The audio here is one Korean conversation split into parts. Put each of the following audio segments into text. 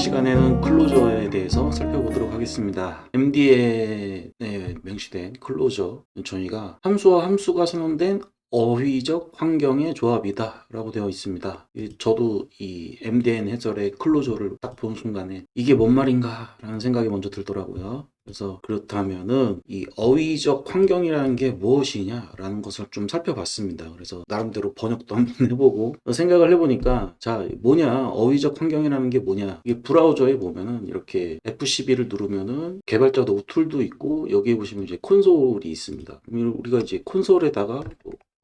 시간에는 클로저에 대해서 살펴보도록 하겠습니다. MD에 명시된 클로저 정의가 함수와 함수가 선언된 어휘적 환경의 조합이다 라고 되어 있습니다. 저도 이 MDN 해설의 클로저를 딱 본 순간에 이게 뭔 말인가 라는 생각이 먼저 들더라고요. 그래서 그렇다면은 이 어휘적 환경이라는 게 무엇이냐 라는 것을 좀 살펴봤습니다. 그래서 나름대로 번역도 한번 해보고 생각을 해보니까 자 뭐냐 어휘적 환경이라는 게 뭐냐, 이게 브라우저에 보면은 이렇게 F12를 누르면은 개발자 툴도 있고 여기에 보시면 이제 콘솔이 있습니다. 우리가 이제 콘솔에다가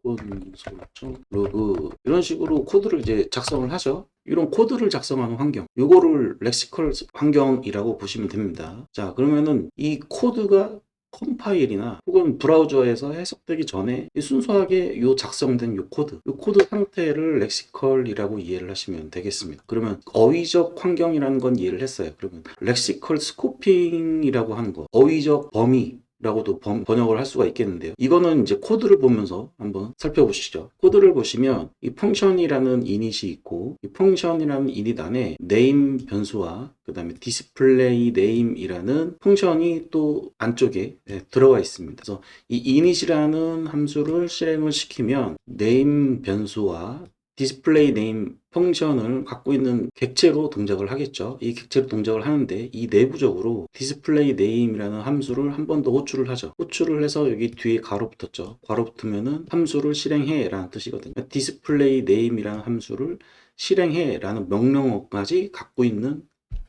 로그 이런 식으로 코드를 이제 작성을 하죠. 이런 코드를 작성하는 환경, 요거를 렉시컬 환경이라고 보시면 됩니다. 자, 그러면은 이 코드가 컴파일이나 혹은 브라우저에서 해석되기 전에 순수하게 요 작성된 요 코드 상태를 렉시컬이라고 이해를 하시면 되겠습니다. 그러면 어휘적 환경이라는 건 이해를 했어요. 그러면 렉시컬 스코핑이라고 하는 거, 어휘적 범위 라고도 번역을 할 수가 있겠는데요. 이거는 이제 코드를 보면서 한번 살펴보시죠. 코드를 보시면 이 펑션이라는 이닛이 있고, 이 펑션이라는 이닛 안에 네임 변수와 그 다음에 디스플레이 네임이라는 펑션이 또 안쪽에 들어가 있습니다. 그래서 이 init이라는 함수를 실행을 시키면 네임 변수와 디스플레이 네임 펑션을 갖고 있는 객체로 동작을 하겠죠. 이 객체로 동작을 하는데 이 내부적으로 디스플레이 네임이라는 함수를 한 번 더 호출을 하죠. 호출을 해서 여기 뒤에 가로 붙었죠. 가로 붙으면은 함수를 실행해 라는 뜻이거든요. 디스플레이 네임이라는 함수를 실행해 라는 명령어까지 갖고 있는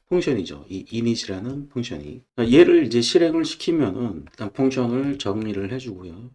펑션이죠. 이 init이라는 펑션이. 얘를 이제 실행을 시키면은 일단 펑션을 정리를 해주고요.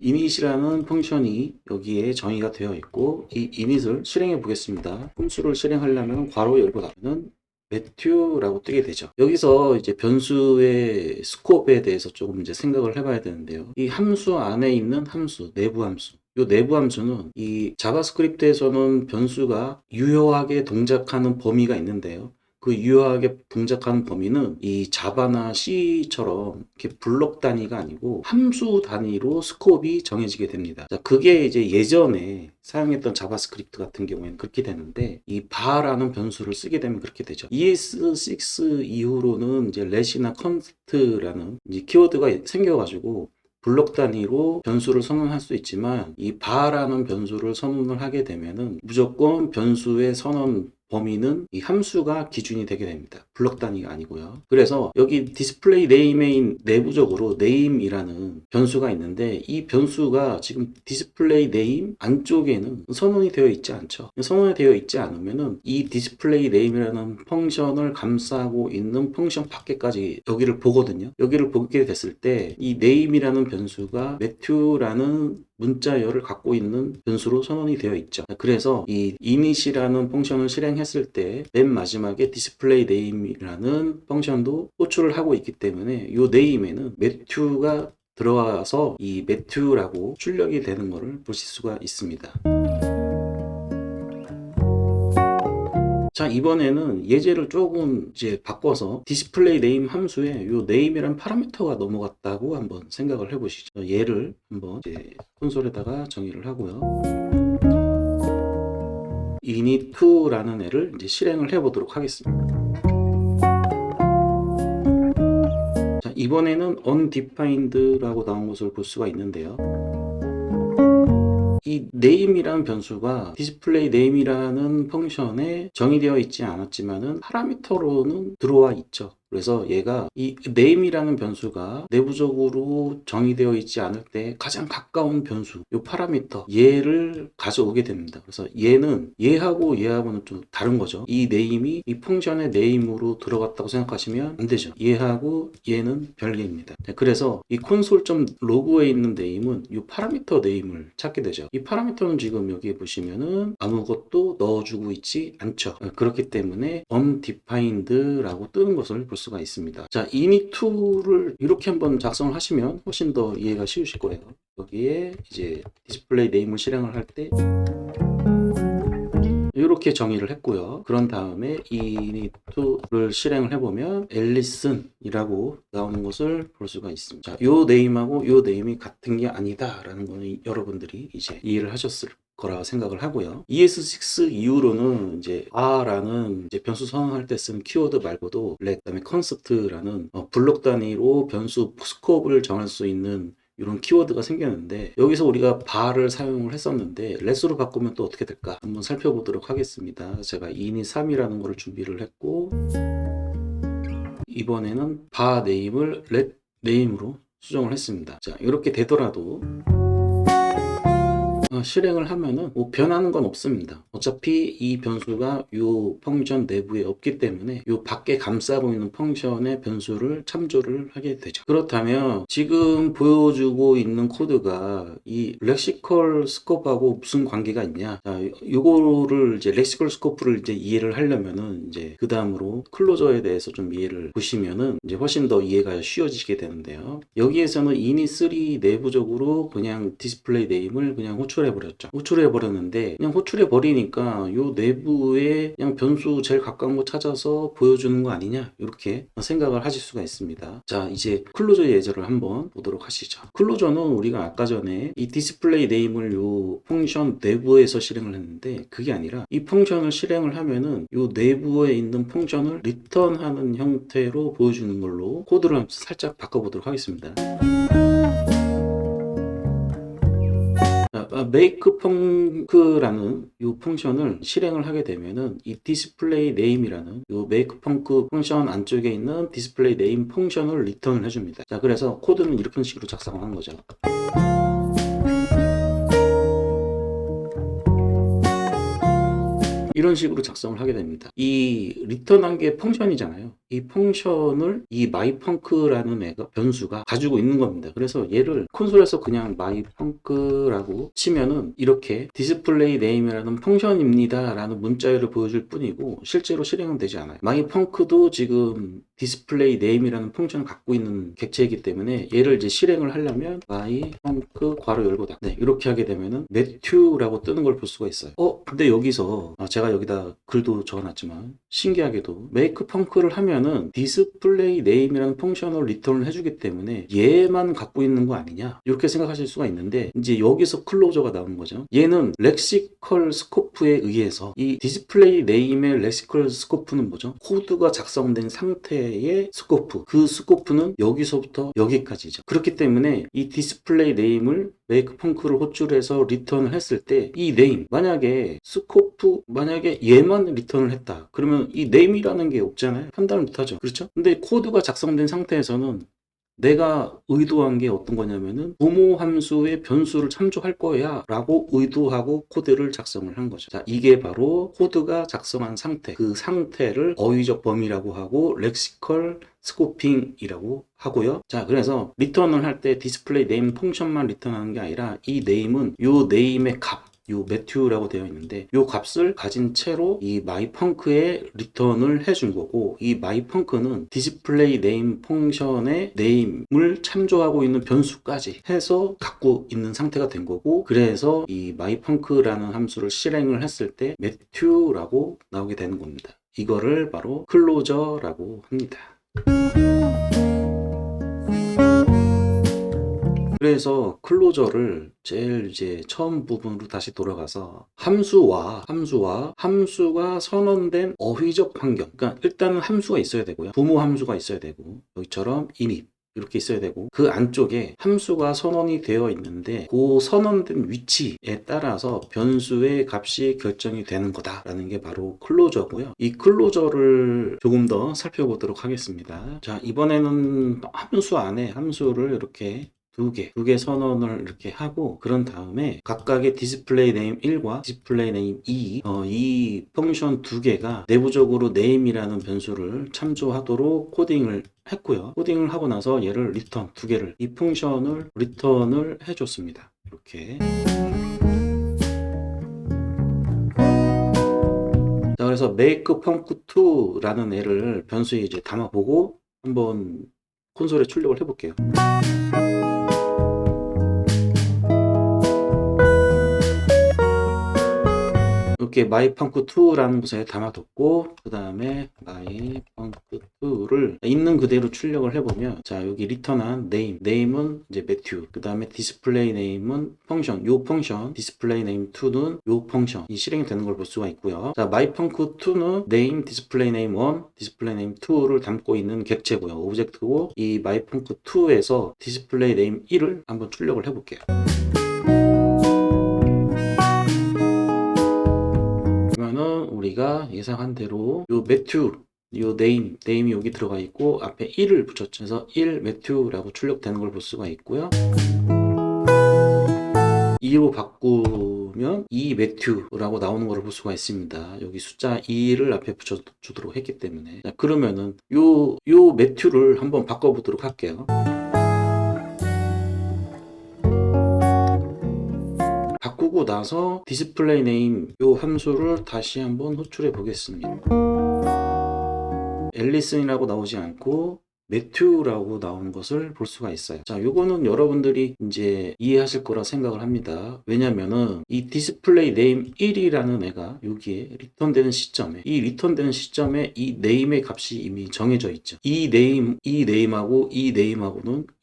init이라는 펑션이 여기에 정의가 되어 있고, 이 init을 실행해 보겠습니다. 함수를 실행하려면 괄호 열고 닫으면 매튜라고 뜨게 되죠. 여기서 이제 변수의 스코프에 대해서 조금 이제 생각을 해봐야 되는데요. 이 함수 안에 있는 함수, 내부 함수. 이 내부 함수는 이 자바스크립트에서는 변수가 유효하게 동작하는 범위가 있는데요. 그 유효하게 동작하는 범위는 이 자바나 C처럼 이렇게 블록 단위가 아니고 함수 단위로 스코프이 정해지게 됩니다. 자, 그게 이제 예전에 사용했던 자바스크립트 같은 경우에는 그렇게 되는데, 이 바라는 변수를 쓰게 되면 그렇게 되죠. ES6 이후로는 이제 let이나 const라는 이제 키워드가 생겨가지고 블록 단위로 변수를 선언할 수 있지만, 이 바라는 변수를 선언을 하게 되면은 무조건 변수의 선언 범위는 이 함수가 기준이 되게 됩니다. 블록 단위가 아니고요. 그래서 여기 디스플레이 네임의 내부적으로 네임이라는 변수가 있는데, 이 변수가 지금 디스플레이 네임 안쪽에는 선언이 되어 있지 않죠. 선언이 되어 있지 않으면은 이 디스플레이 네임이라는 펑션을 감싸고 있는 펑션 밖에까지 여기를 보거든요. 여기를 보게 됐을 때 이 네임이라는 변수가 매튜라는 문자열을 갖고 있는 변수로 선언이 되어 있죠. 그래서 이 init이라는 펑션을 실행했을 때 맨 마지막에 디스플레이 네임이라는 펑션도 호출을 하고 있기 때문에 이 네임에는 매튜가 들어와서 이 매튜라고 출력이 되는 것을 보실 수가 있습니다. 자, 이번에는 예제를 조금 이제 바꿔서 디스플레이 네임 함수에 이 네임이란 파라미터가 넘어갔다고 한번 생각을 해보시죠. 얘를 한번 이제 콘솔에다가 정의를 하고요. init2라는 애를 이제 실행을 해보도록 하겠습니다. 자, 이번에는 undefined라고 나온 것을 볼 수가 있는데요. 이 name이라는 변수가 디스플레이 name이라는 펑션에 정의되어 있지 않았지만은 파라미터로는 들어와 있죠. 그래서 얘가 이 name이라는 변수가 내부적으로 정의되어 있지 않을 때 가장 가까운 변수, 이 파라미터, 얘를 가져오게 됩니다. 그래서 얘는 얘하고 얘하고는 좀 다른 거죠. 이 name이 이 펑션의 name으로 들어갔다고 생각하시면 안 되죠. 얘하고 얘는 별개입니다. 그래서 이 console.log에 있는 name은 이 파라미터 name을 찾게 되죠. 이 파라미터는 지금 여기 보시면은 아무것도 넣어주고 있지 않죠. 그렇기 때문에 undefined라고 뜨는 것을 볼 수가 있습니다. 자, init2를 이렇게 한번 작성을 하시면 훨씬 더 이해가 쉬우실 거예요. 여기에 이제 디스플레이 네임을 실행을 할 때 이렇게 정의를 했고요. 그런 다음에 init2를 실행을 해보면 앨리슨이라고 나오는 것을 볼 수가 있습니다. 자, 요 네임하고 요 네임이 같은 게 아니다 라는 거는 여러분들이 이제 이해를 하셨을 거라 생각을 하고요. ES6 이후로는 이제 라는 이제 변수 선언할 때 쓰는 키워드 말고도 그다음에 컨셉트라는 블록 단위로 변수 스코프를 정할 수 있는 이런 키워드가 생겼는데, 여기서 우리가 bar를 사용을 했었는데 let으로 바꾸면 또 어떻게 될까 한번 살펴보도록 하겠습니다. 제가 init3이라는 거를 준비를 했고, 이번에는 bar name을 let name으로 수정을 했습니다. 자, 이렇게 되더라도 실행을 하면은 뭐 변하는 건 없습니다. 어차피 이 변수가 이 펑션 내부에 없기 때문에 이 밖에 감싸고 있는 펑션의 변수를 참조를 하게 되죠. 그렇다면 지금 보여주고 있는 코드가 이 렉시컬 스코프하고 무슨 관계가 있냐? 자, 요거를 이제 렉시컬 스코프를 이제 이해를 하려면은 이제 그 다음으로 클로저에 대해서 좀 이해를 보시면은 이제 훨씬 더 이해가 쉬워지게 되는데요. 여기에서는 init3 내부적으로 그냥 디스플레이 네임을 그냥 호출해 버렸죠. 호출해 버렸는데 그냥 호출해 버리니까 요 내부에 그냥 변수 제일 가까운 거 찾아서 보여주는 거 아니냐, 이렇게 생각을 하실 수가 있습니다. 자, 이제 클로저 예제를 한번 보도록 하시죠. 클로저는 우리가 아까 전에 이 디스플레이 네임을 요 펑션 내부에서 실행을 했는데, 그게 아니라 이 펑션을 실행을 하면은 요 내부에 있는 펑션을 리턴하는 형태로 보여주는 걸로 코드를 살짝 바꿔보도록 하겠습니다. make punk라는 이 펑션을 실행을 하게 되면은 이 display name이라는 이 make punk 펑션 안쪽에 있는 display name 펑션을 리턴을 해줍니다. 자, 그래서 코드는 이런 식으로 작성하는 거죠. 이런 식으로 작성을 하게 됩니다. 이 리턴한 게 펑션이잖아요. 이 펑션을 이 myfunk라는 애가 변수가 가지고 있는 겁니다. 그래서 얘를 콘솔에서 그냥 myfunk라고 치면은 이렇게 display name이라는 펑션입니다 라는 문자열을 보여줄 뿐이고 실제로 실행은 되지 않아요. myfunk도 지금 display name이라는 펑션을 갖고 있는 객체이기 때문에 얘를 이제 실행을 하려면 myfunk 괄호 열고 닫고, 네, 이렇게 하게 되면은 matthew라고 뜨는 걸 볼 수가 있어요. 근데 여기서 제가 여기다 글도 적어놨지만 신기하게도 make punk를 하면은 display name이라는 펑션을 리턴을 해주기 때문에 얘만 갖고 있는 거 아니냐, 이렇게 생각하실 수가 있는데, 이제 여기서 클로저가 나오는 거죠. 얘는 렉시컬 스코프에 의해서 이 display name의 렉시컬 스코프는 뭐죠? 코드가 작성된 상태의 스코프, 그 스코프는 여기서부터 여기까지죠. 그렇기 때문에 이 display name을 make punk를 호출해서 리턴을 했을 때 이 name, 만약에 스코프, 만약에 얘만 리턴을 했다 그러면 이 name이라는 게 없잖아요. 판단을 못하죠. 그렇죠? 근데 코드가 작성된 상태에서는 내가 의도한 게 어떤 거냐면은 부모 함수의 변수를 참조할 거야 라고 의도하고 코드를 작성을 한 거죠. 자, 이게 바로 코드가 작성한 상태, 그 상태를 어휘적 범위라고 하고 렉시컬 스코핑이라고 하고요. 자, 그래서 리턴을 할 때 디스플레이 네임 펑션만 리턴하는 게 아니라 이 네임은 요 네임의 값, 요 매튜라고 되어 있는데 요 값을 가진 채로 이 myfunk에 리턴을 해준 거고, 이 myfunk는 디스플레이 네임 펑션의 네임을 참조하고 있는 변수까지 해서 갖고 있는 상태가 된 거고, 그래서 이 myfunk라는 함수를 실행을 했을 때 매튜라고 나오게 되는 겁니다. 이거를 바로 클로저라고 합니다. 그래서 클로저를 제일 이제 처음 부분으로 다시 돌아가서 함수가 선언된 어휘적 환경, 그러니까 일단은 함수가 있어야 되고요. 부모 함수가 있어야 되고, 여기처럼 init 이렇게 있어야 되고, 그 안쪽에 함수가 선언이 되어 있는데 그 선언된 위치에 따라서 변수의 값이 결정이 되는 거다라는 게 바로 클로저고요. 이 클로저를 조금 더 살펴보도록 하겠습니다. 자, 이번에는 함수 안에 함수를 이렇게 두 개 선언을 이렇게 하고, 그런 다음에 각각의 디스플레이 네임 1과 디스플레이 네임 2, 이 펑션 두 개가 내부적으로 name이라는 변수를 참조하도록 코딩을 했고요. 코딩을 하고 나서 얘를 리턴 두 개를, 이 펑션을 리턴을 해줬습니다. 이렇게. 자, 그래서 make punk2라는 애를 변수에 이제 담아보고 한번 콘솔에 출력을 해볼게요. 이렇게 mypunc2라는 곳에 담아뒀고, 그 다음에 mypunc2를 있는 그대로 출력을 해보면, 자, 여기 리턴한 name은 이제 매튜, 그 다음에 display name은 펑션, 요 펑션, display name2는 요 펑션이 실행이 되는 걸 볼 수가 있고요. 자, mypunc2는 name, display name 1, display name 2를 담고 있는 객체고요. 오브젝트고, 이 mypunc2에서 display name 1을 한번 출력을 해볼게요. 그러면은 우리가 예상한 대로 요 매튜, 요 네임이 여기 들어가 있고 앞에 1을 붙였죠. 그래서 1 매튜라고 출력되는 걸 볼 수가 있고요. 2로 바꾸면 2 매튜라고 나오는 걸 볼 수가 있습니다. 여기 숫자 2를 앞에 붙여주도록 했기 때문에. 자, 그러면은 요 매튜를 한번 바꿔보도록 할게요. 바꾸고 나서 display name 요 함수를 다시 한번 호출해 보겠습니다. 앨리슨이라고 나오지 않고 매튜라고 나오는 것을 볼 수가 있어요. 자, 요거는 여러분들이 이제 이해하실 거라 생각을 합니다. 왜냐면은 이 display name 1이라는 애가 여기에 리턴되는 시점에, 이 리턴되는 시점에 이 name의 값이 이미 정해져 있죠. 이 name하고는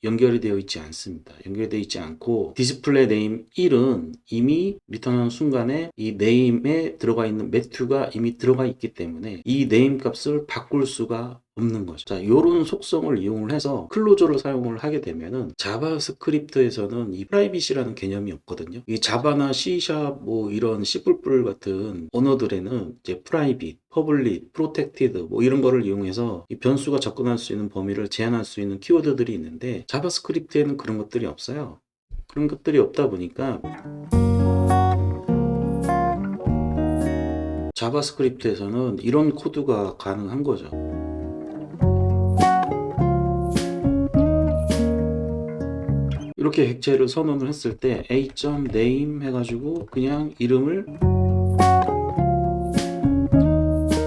연결이 되어 있지 않습니다. 연결되어 있지 않고 display name 1은 이미 리턴하는 순간에 이 name에 들어가 있는 매튜가 이미 들어가 있기 때문에 이 name 값을 바꿀 수가 없는 거죠. 자, 요런 속성을 이용을 해서 클로저를 사용을 하게 되면은 자바스크립트에서는 이 프라이빗이라는 개념이 없거든요. 이 자바나 C# 뭐 이런 C++ 같은 언어들에는 이제 프라이빗, 퍼블릭, 프로텍티드 뭐 이런 거를 이용해서 이 변수가 접근할 수 있는 범위를 제한할 수 있는 키워드들이 있는데 자바스크립트에는 그런 것들이 없어요. 그런 것들이 없다 보니까 자바스크립트에서는 이런 코드가 가능한 거죠. 이렇게 객체를 선언을 했을 때 a.name 해가지고 그냥 이름을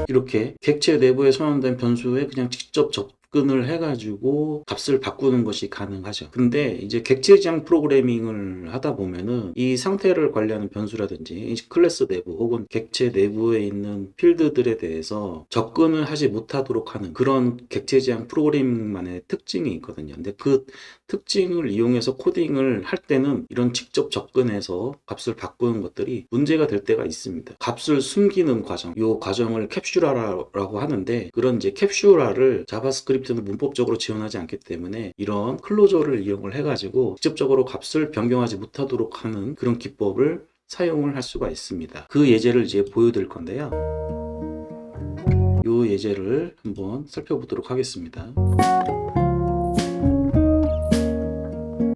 이렇게 객체 내부에 선언된 변수에 그냥 직접 접근을 해가지고 값을 바꾸는 것이 가능하죠. 근데 이제 객체 지향 프로그래밍을 하다 보면은 이 상태를 관리하는 변수라든지 클래스 내부 혹은 객체 내부에 있는 필드들에 대해서 접근을 하지 못하도록 하는 그런 객체 지향 프로그래밍만의 특징이 있거든요. 근데 그 특징을 이용해서 코딩을 할 때는 이런 직접 접근해서 값을 바꾸는 것들이 문제가 될 때가 있습니다. 값을 숨기는 과정, 이 과정을 캡슐화라고 하는데 그런 이제 캡슐화를 자바스크립트는 문법적으로 지원하지 않기 때문에 이런 클로저를 이용을 해가지고 직접적으로 값을 변경하지 못하도록 하는 그런 기법을 사용을 할 수가 있습니다. 그 예제를 이제 보여드릴 건데요. 이 예제를 한번 살펴보도록 하겠습니다.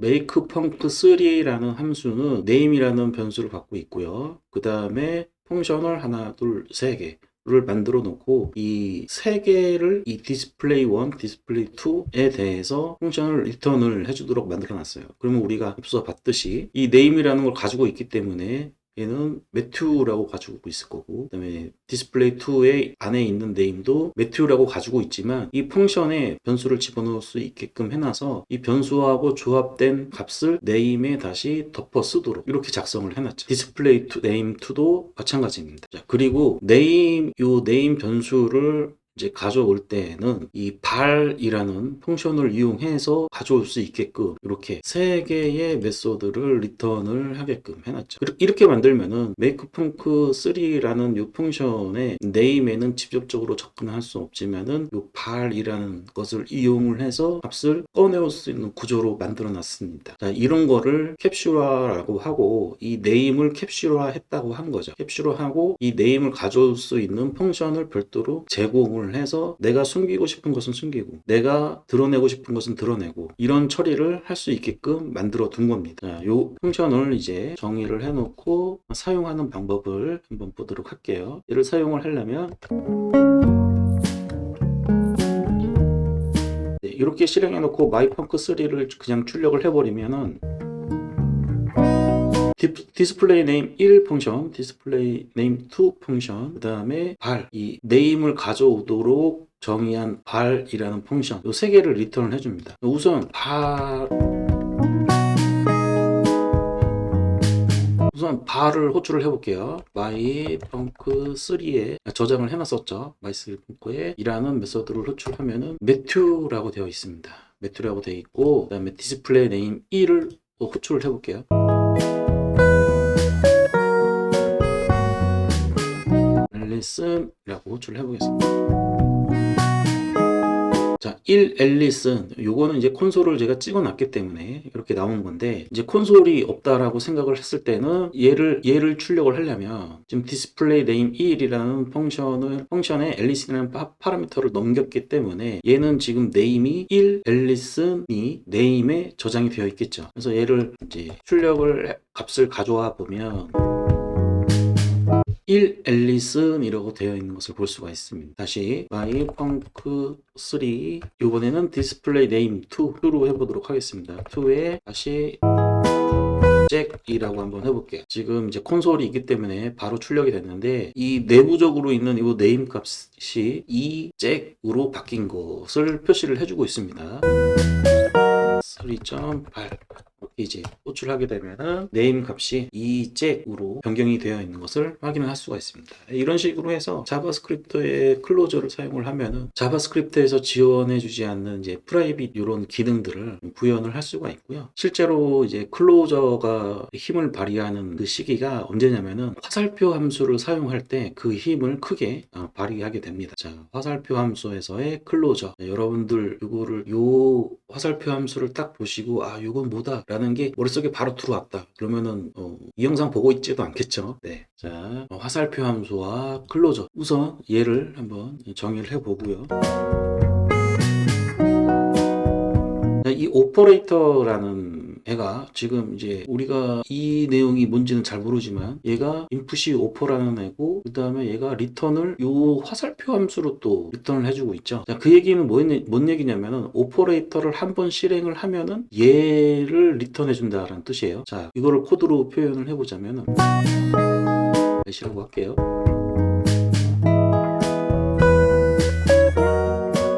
makepunc3라는 함수는 name이라는 변수를 갖고 있고요. 그 다음에 펑션을 하나, 둘, 세 개를 만들어 놓고 이 세 개를 이 display1, display2에 대해서 펑션을 리턴을 해주도록 만들어 놨어요. 그러면 우리가 앞서 봤듯이 이 name이라는 걸 가지고 있기 때문에 얘는 매튜라고 가지고 있을 거고 그 다음에 display2의 안에 있는 name도 매튜라고 가지고 있지만 이 펑션에 변수를 집어넣을 수 있게끔 해놔서 이 변수하고 조합된 값을 name에 다시 덮어 쓰도록 이렇게 작성을 해놨죠. display2 name2도 마찬가지입니다. 자, 그리고 name 요 name 변수를 이제 가져올 때는 이 발이라는 펑션을 이용해서 가져올 수 있게끔 이렇게 세 개의 메소드를 리턴을 하게끔 해놨죠. 이렇게 만들면은 makepunc3라는 이 펑션의 name에는 직접적으로 접근할 수 없지만은 이 발이라는 것을 이용을 해서 값을 꺼내올 수 있는 구조로 만들어 놨습니다. 자, 이런 거를 캡슐화라고 하고 이 name을 캡슐화 했다고 한 거죠. 캡슐화하고 이 name을 가져올 수 있는 펑션을 별도로 제공을 해서 내가 숨기고 싶은 것은 숨기고 내가 드러내고 싶은 것은 드러내고 이런 처리를 할 수 있게끔 만들어 둔 겁니다. 자, 요 펑션을 이제 정의를 해놓고 사용하는 방법을 한번 보도록 할게요. 얘를 사용을 하려면 네, 이렇게 실행해 놓고 mypunc3를 그냥 출력을 해버리면은 display name 1 펑션, display name 2 펑션, 그 다음에 발, 이 name을 가져오도록 정의한 발이라는 펑션, 이 세 개를 리턴을 해줍니다. 우선 우선 발을 호출을 해볼게요. mypunk3에 저장을 해놨었죠. mypunk3에 이라는 메서드를 호출하면은 매튜라고 되어 있습니다. 매튜라고 되어 있고, 그 다음에 디스플레이 네임 1을 호출을 해볼게요. 앨리슨이라고 호출을 해보겠습니다. 자, 1 앨리슨, 요거는 이제 콘솔을 제가 찍어 놨기 때문에 이렇게 나오는 건데, 이제 콘솔이 없다라고 생각을 했을 때는 얘를 출력을 하려면 지금 디스플레이 네임 1이라는 펑션에 앨리슨이라는 파라미터를 넘겼기 때문에 얘는 지금 네임이 1 앨리슨이 네임에 저장이 되어 있겠죠. 그래서 얘를 이제 출력을 값을 가져와 보면 1 앨리슨이라고 되어 있는 것을 볼 수가 있습니다. 다시 mypunk3 이번에는 디스플레이 네임 2로 해보도록 하겠습니다. 2에 다시 잭이라고 한번 해볼게요. 지금 이제 콘솔이 있기 때문에 바로 출력이 됐는데, 이 내부적으로 있는 이 네임 값이 이 잭으로 바뀐 것을 표시를 해주고 있습니다. 3.8 이렇게 이제 호출하게 되면은 네임 값이 이 잭으로 변경이 되어 있는 것을 확인을 할 수가 있습니다. 이런 식으로 해서 자바스크립트의 클로저를 사용을 하면은 자바스크립트에서 지원해주지 않는 이제 프라이빗 이런 기능들을 구현을 할 수가 있고요. 실제로 이제 클로저가 힘을 발휘하는 그 시기가 언제냐면은 화살표 함수를 사용할 때 그 힘을 크게 발휘하게 됩니다. 자, 화살표 함수에서의 클로저, 여러분들 요 화살표 함수를 딱 보시고 요건 뭐다 라는 게 머릿속에 바로 들어왔다 그러면은 이 영상 보고 있지도 않겠죠. 네. 자, 화살표 함수와 클로저, 우선 얘를 한번 정의를 해보고요. 이 오퍼레이터라는 애가 지금 이제 우리가 이 내용이 뭔지는 잘 모르지만 얘가 인풋이 오퍼라는 애고, 그 다음에 얘가 리턴을 요 화살표 함수로 또 리턴을 해주고 있죠. 자, 그 얘기는 뭔 얘기냐면은 오퍼레이터를 한번 실행을 하면은 얘를 리턴해 준다라는 뜻이에요. 자, 이거를 코드로 표현을 해보자면은 다시라고 할게요.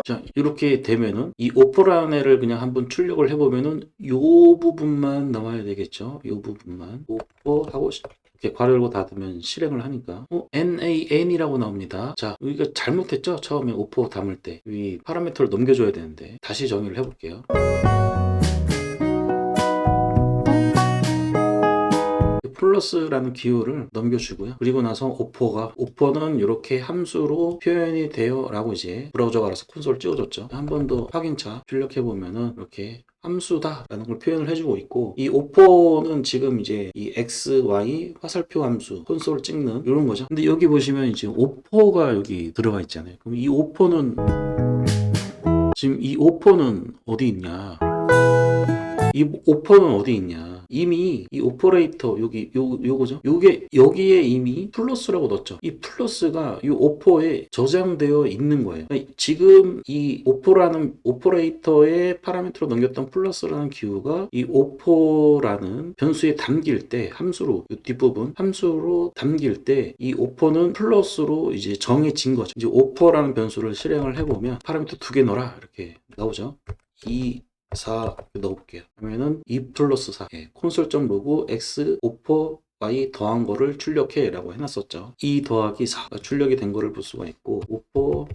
자, 이렇게 되면은 이 오퍼라는 애를 그냥 한번 출력을 해보면은 요 부분만 나와야 되겠죠. 요 부분만 오퍼하고 이렇게 괄호 열고 닫으면 실행을 하니까 NAN이라고 나옵니다. 자, 여기가 잘못했죠. 처음에 오퍼 담을 때 이 파라미터를 넘겨줘야 되는데 다시 정의를 해볼게요. 플러스라는 기호를 넘겨주고요. 그리고 나서 오퍼는 이렇게 함수로 표현이 돼요 라고 이제 브라우저가 알아서 콘솔 찍어줬죠. 한 번 더 확인차 출력해 보면은 이렇게 함수다 라는 걸 표현을 해주고 있고, 이 오퍼는 지금 이제 이 x, y 화살표 함수 콘솔 찍는 이런 거죠. 근데 여기 보시면 이제 오퍼가 여기 들어가 있잖아요. 그럼 이 오퍼는 지금 이 오퍼는 어디 있냐? 이 오퍼는 어디 있냐? 이미 이 오퍼레이터 요거죠. 요게 여기에 이미 플러스라고 넣었죠. 이 플러스가 이 오퍼에 저장되어 있는 거예요. 그러니까 지금 이 오퍼라는 오퍼레이터의 파라미터로 넘겼던 플러스라는 기호가 이 오퍼라는 변수에 담길 때 함수로 이 뒷부분 함수로 담길 때 이 오퍼는 플러스로 이제 정해진 거죠. 이제 오퍼라는 변수를 실행을 해보면 파라미터 2개 넣어라 이렇게 나오죠. 4 넣어볼게요. 그러면은 2 플러스 4 콘솔.로그 x 오퍼 y 더한 거를 출력해 라고 해놨었죠. 2 더하기 4가 출력이 된 거를 볼 수가 있고, 오퍼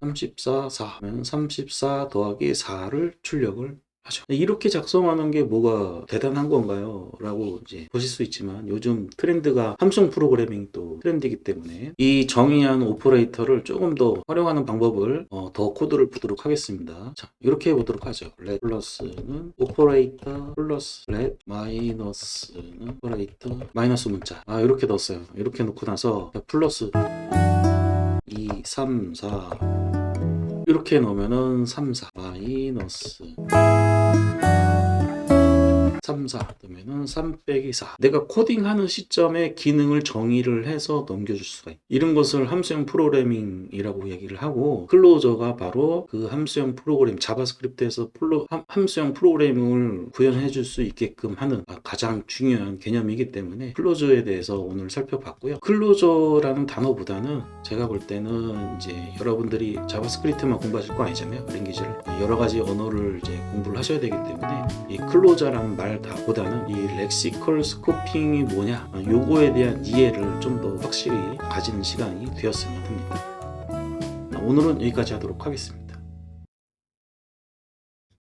34 4 하면 34 더하기 4를 출력을 하죠. 이렇게 작성하는 게 뭐가 대단한 건가요? 라고 이제 보실 수 있지만, 요즘 트렌드가 함성 프로그래밍 또 트렌드이기 때문에 이 정의한 오퍼레이터를 조금 더 활용하는 방법을 더 코드를 보도록 하겠습니다. 자, 이렇게 해보도록 하죠. let 플러스는 오퍼레이터 플러스 let 마이너스는 오퍼레이터 마이너스 문자 이렇게 넣었어요. 이렇게 놓고 나서 플러스 2 3 4 이렇게 넣으면은 3 4 마이너스 3 4 그러면은 3 빼기 4. 내가 코딩하는 시점에 기능을 정의를 해서 넘겨줄 수가 있다. 이런 것을 함수형 프로그래밍이라고 얘기를 하고, 클로저가 바로 그 함수형 프로그램, 자바스크립트에서 함수형 프로그래밍을 구현해 줄 수 있게끔 하는 가장 중요한 개념이기 때문에 클로저에 대해서 오늘 살펴봤고요. 클로저라는 단어보다는 제가 볼 때는 이제 여러분들이 자바스크립트만 공부하실 거 아니잖아요. 랭귀지를 여러 가지 언어를 이제 공부를 하셔야 되기 때문에 이 클로저라는 말 다보다는 이 렉시컬 스코핑이 뭐냐, 요거에 대한 이해를 좀 더 확실히 가지는 시간이 되었으면 합니다. 오늘은 여기까지 하도록 하겠습니다.